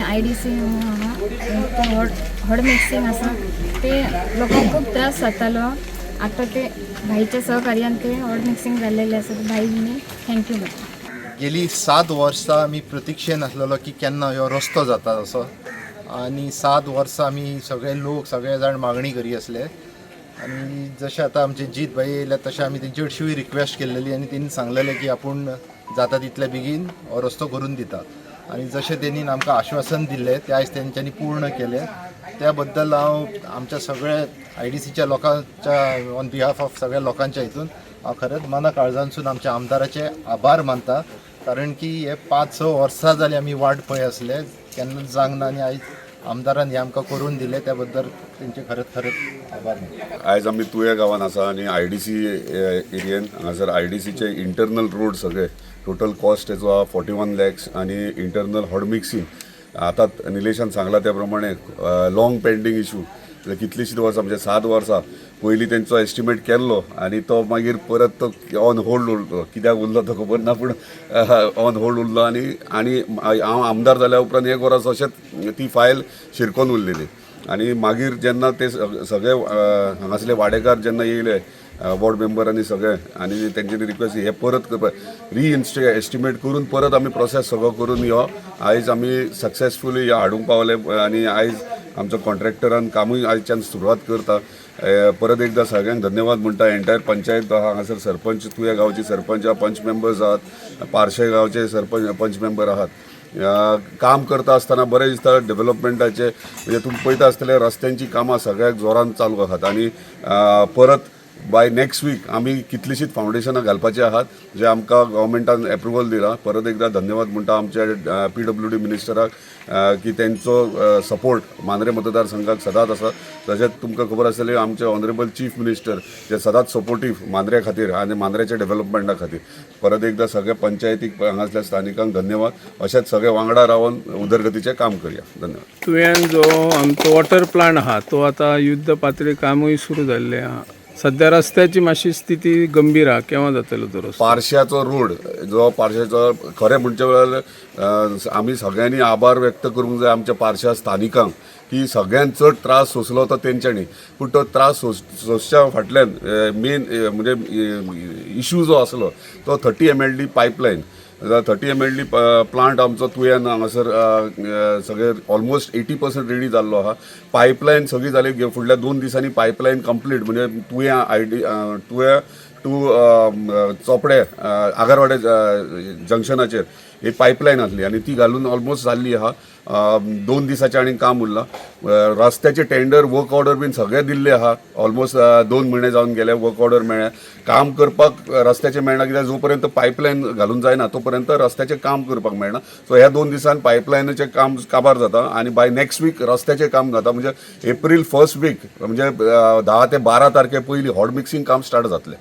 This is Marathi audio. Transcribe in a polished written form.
IDC हॉड मिक्सिंग आसा ते लोकांक खूप त्रास जातालो. आता ते भाईच्या सहकार्यान ते हॉड मिक्सिंग जाल्लेले आसा. भाईनी थँक्यू म्हणटा. गेली 7 वर्सां आमी प्रतीक्षेन आसलेलो की केन्ना ह्यो रस्तो जाता असो, आनी 7 वर्सां आमी सगळे लोक सगळे जाण मागणी करी असले. आनी जशें आतां आमचे जीत भाई येयले तशें आमी तेंचे हरशीं रिक्वेस्ट केल्लेली आनी तेणी सांगलेलें की आपूण जाता तितले बेगीन हो रस्तो करून दिता. आनी जशें तेणी आमकां आश्वासन दिल्लें तें आयज तेंच्यांनी पूर्ण केलें. त्या बद्दल हांव आमच्या सगळ्या IDCच्या लोकांच्या ऑन बिहाफ ऑफ सगळ्या लोकांच्या हितून हांव खरेंच मना काळजानसून आमच्या आमदाराचे आभार मानता. कारण की हे 5-6 वर्सां जालीं आमी वाट पळय आसले, केन्ना जावंक ना, आनी आयज आमदारान हे आमकां करून दिलें त्या बद्दल तेंचे खरेंच आभार मानता. आयज आमी तुये गांवांत आसा आनी IDC एरियेन हांगासर IDCचे इंटरनल रोड सगळे टोटल कॉस्ट तेचो 41 lakhs आनी इंटरनल हॉड मिक्सिंग आतां निलेशान सांगला त्या प्रमाणे लॉंग पेंडींग इशू कितलीशीच वर्सां म्हणजे 7 वर्सां पयलीं तेंचो एस्टिमेट केल्लो आनी तो मागीर परत तो ऑन होल्ड उरलो. कित्याक उरलो तो खबर ना, पूण ऑन होल्ड उरलो. आनी हांव आमदार जाल्या उपरांत 1 वर्स अशेंच ती फायल शिरकोन उरलेली. आनी मागीर जेन्ना ते सगळे हांगासले वाडेकार जेन्ना येयले वॉर्ड मेंबर आनी सगळे, आनी तेंच्यांनी रिक्वेस्ट हे परत करपाक एस्टिमेट करून परत आमी प्रोसेस सगळो करून ह्यो आयज आमी सक्सेसफुली ह्यो हाडूंक पावले. आनी आयज आमचो कॉन्ट्रॅक्टरान कामूय आयजच्यान सुरवात करता. परत एकदा सगळ्यांक धन्यवाद म्हणटा. एंटायर पंचायत हांगासर सरपंच, तुये गांवची सरपंच पंच मेंबर्स आहात, पार्शे गांवचे पंच मेंबर आहात. काम करता आसतना बरें दिसता डेव्हलपमेंटाचे. म्हणजे तुमी पळयता आसतले रस्त्यांची कामां सगळ्याक जोरान चालू आहात. आनी परत बाय नेक्स्ट वीक आमी कितलीशीच फावंडेशनां घालपाचे आहात जे आमकां गव्हर्मेंटान एप्रुवल दिला. परत एकदा धन्यवाद म्हणटा आमच्या PWD मिनिस्टराक की तेंचो सपोर्ट मांद्रे मतदारसंघाक सदांच आसा. तशेंच तुमकां खबर आसतली आमचे ऑनरेबल चीफ मिनिस्टर जे सदांच सपोर्टीव मांद्रे खातीर आनी मांद्रेच्या डेव्हलपमेंटा खातीर. परत एकदा सगळ्या पंचायतीक हांगासल्या स्थानिकांक धन्यवाद. अशेंच सगळे वांगडा रावन उदरगतीचें काम करया. धन्यवाद. तुवें जो आमचो वॉटर प्लांट आहा तो आतां युद्ध पातळी कामूय सुरू जाल्लें आहा. सध्या रस्त्याची मातशी स्थिती गंभीर आहा. केव्हा जातलो तो रस्तो? पार्श्याचो रोड जो पार्श्याचो खरें म्हणचे वेळार आमी सगळ्यांनी आभार व्यक्त करूंक जाय आमच्या पार्श्या स्थानिकांक की सगळ्यांत चड त्रास सोंसलो तो तेंच्यांनी. पूण तो त्रास सोंसच्या फाटल्यान मेन म्हणजे इशू जो आसलो तो 30 MLD पायपलायन. 30 MLD प्लांट आमचो तुयेन हांगासर सगळे ऑलमोस्ट 80% रेडी जाल्लो आहा. पायपलायन सगळी जाली. फुडल्या 2 दिसांनी पायपलायन कंप्लीट म्हणजे तुये टू चोपडे आगारवाडे जंक्शनाचेर ही पायपलायन आसली आनी ती घालून ऑलमोस्ट जाल्ली आहा. 2 दिसाचें आनी काम उरलां. रस्त्याचे टेंडर वर्क ऑर्डर बीन सगळे दिल्ले आहा. ऑलमोस्ट 2 म्हयने जावन गेले. वर्क ऑर्डर मेळ्ळें. काम करपाक रस्त्याचें मेळना कित्याक जो पर्यंत पायपलायन घालून जायना तो पर्यंत रस्त्याचें काम करपाक मेळना. सो ह्या 2 दिसान पायपलायनाचें काम काबार जाता आनी बाय नेक्स्ट वीक रस्त्याचें काम जाता. म्हणजे एप्रील 1st वीक म्हणजे 10 ते 12 तारखे पयलीं हॉट मिक्सिंग काम स्टार्ट जातलें.